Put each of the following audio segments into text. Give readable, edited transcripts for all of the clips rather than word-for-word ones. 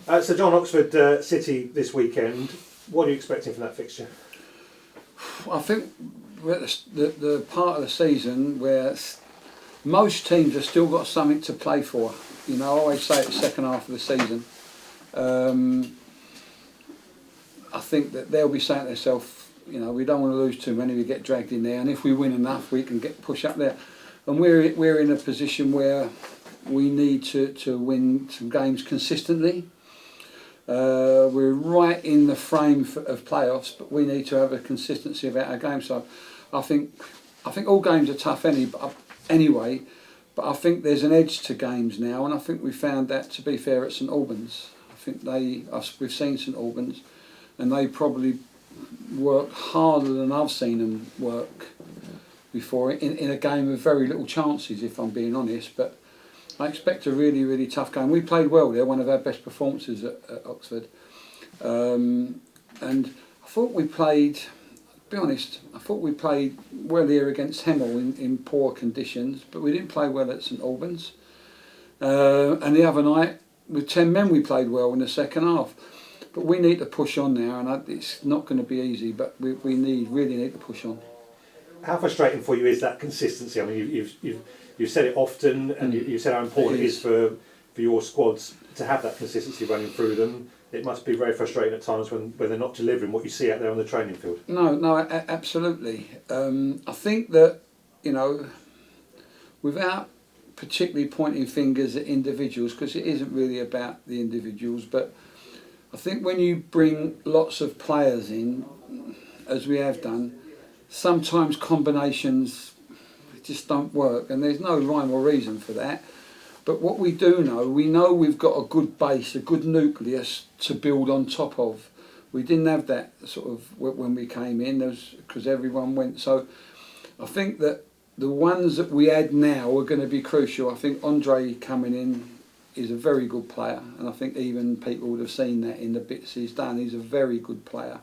So John, Oxford City this weekend. What are you expecting from that fixture? I think we're at the part of the season where most teams have still got something to play for. You know, I always say it's the second half of the season. I think that they'll be saying to themselves, you know, we don't want to lose too many, we get dragged in there, and if we win enough, we can push up there. And we're in a position where we need to win some games consistently. We're right in the frame of playoffs, but we need to have a consistency about our game. So I think all games are tough anyway, but I think there's an edge to games now, and I think we found that, to be fair, at St Albans. I think we've seen St Albans, and they probably work harder than I've seen them work before in a game of very little chances, if I'm being honest. But I expect a really, really tough game. We played well there, one of our best performances at Oxford. And I thought we played, to be honest, I thought we played well here against Hemel in poor conditions, but we didn't play well at St Albans. And the other night, with 10 men, we played well in the second half. But we need to push on now, and it's not going to be easy, but we really need to push on. How frustrating for you is that consistency? I mean, you've said it often, and you've said how important it is for your squads to have that consistency running through them. It must be very frustrating at times when they're not delivering what you see out there on the training field. No, absolutely. I think that, you know, without particularly pointing fingers at individuals, because it isn't really about the individuals, but I think when you bring lots of players in, as we have done, sometimes combinations just don't work, and there's no rhyme or reason for that. But what we do know, we know we've got a good base, a good nucleus to build on top of. We didn't have that sort of when we came in, because everyone went. So I think that the ones that we add now are going to be crucial. I think Andre coming in is a very good player, and I think even people would have seen that in the bits he's done. He's a very good player.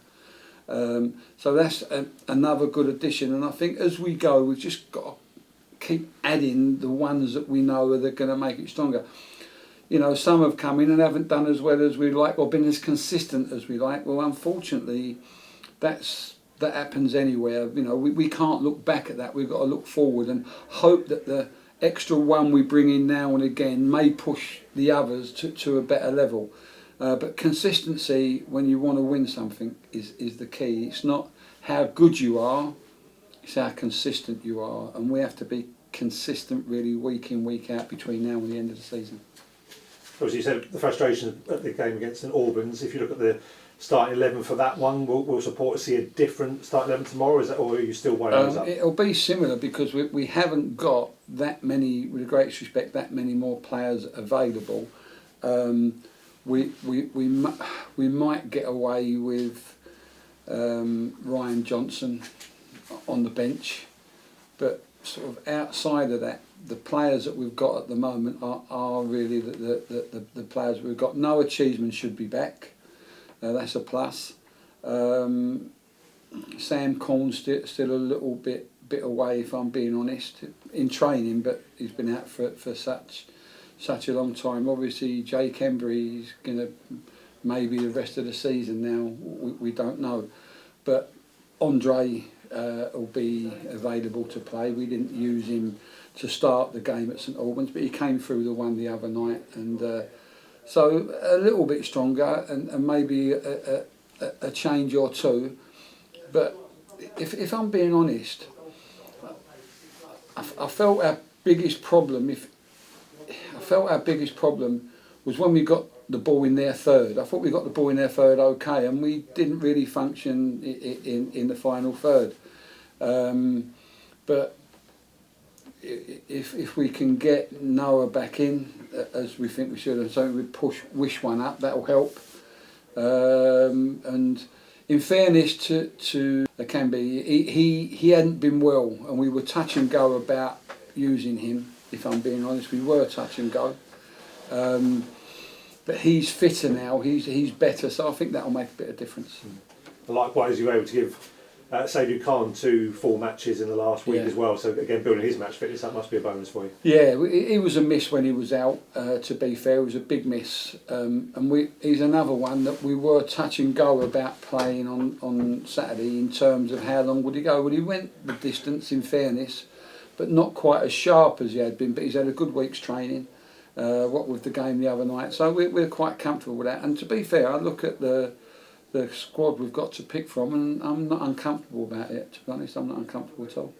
So that's another good addition, and I think as we go, we've just got to keep adding the ones that we know are going to make it stronger. You know, some have come in and haven't done as well as we like, or been as consistent as we like. Well, unfortunately, that happens anywhere. You know, we can't look back at that. We've got to look forward and hope that the extra one we bring in now and again may push the others to a better level. But consistency, when you want to win something, is the key. It's not how good you are, it's how consistent you are. And we have to be consistent really week in, week out between now and the end of the season. Obviously, you said the frustration at the game against St Albans. If you look at the starting 11 for that one, will supporters see a different starting 11 tomorrow, or are you still weighing those up? It'll be similar, because we haven't got that many, with the greatest respect, that many more players available. We might get away with Ryan Johnson on the bench, but sort of outside of that, the players that we've got at the moment are really the players we've got. Noah Cheeseman should be back. That's a plus. Sam Corn's still a little bit away, if I'm being honest, in training, but he's been out for such a long time. Obviously, Jake Embry is going to maybe the rest of the season now. We don't know, but Andre will be available to play. We didn't use him to start the game at St Albans, but he came through the one the other night, and so a little bit stronger, and maybe a change or two. But if I'm being honest, I felt our biggest problem. Our biggest problem was when we got the ball in their third. I thought we got the ball in their third okay, and we didn't really function in the final third. But if we can get Noah back in, as we think we should, and so we push Wish one up, that'll help. And in fairness to Akambi, he hadn't been well, and we were touch and go about using him. If I'm being honest, we were touch and go. But he's fitter now, he's better, so I think that'll make a bit of difference. Likewise, you were able to give Seydou Khan 2 full matches in the last week Yeah. as well. So again, building his match fitness, that must be a bonus for you. Yeah, he was a miss when he was out. To be fair, it was a big miss, and he's another one that we were touch and go about playing on Saturday in terms of how long would he go. Well, he went the distance, in fairness, but not quite as sharp as he had been. But he's had a good week's training. What with the game the other night, so we're quite comfortable with that. And to be fair, I look at the squad we've got to pick from, and I'm not uncomfortable about it. To be honest, I'm not uncomfortable at all.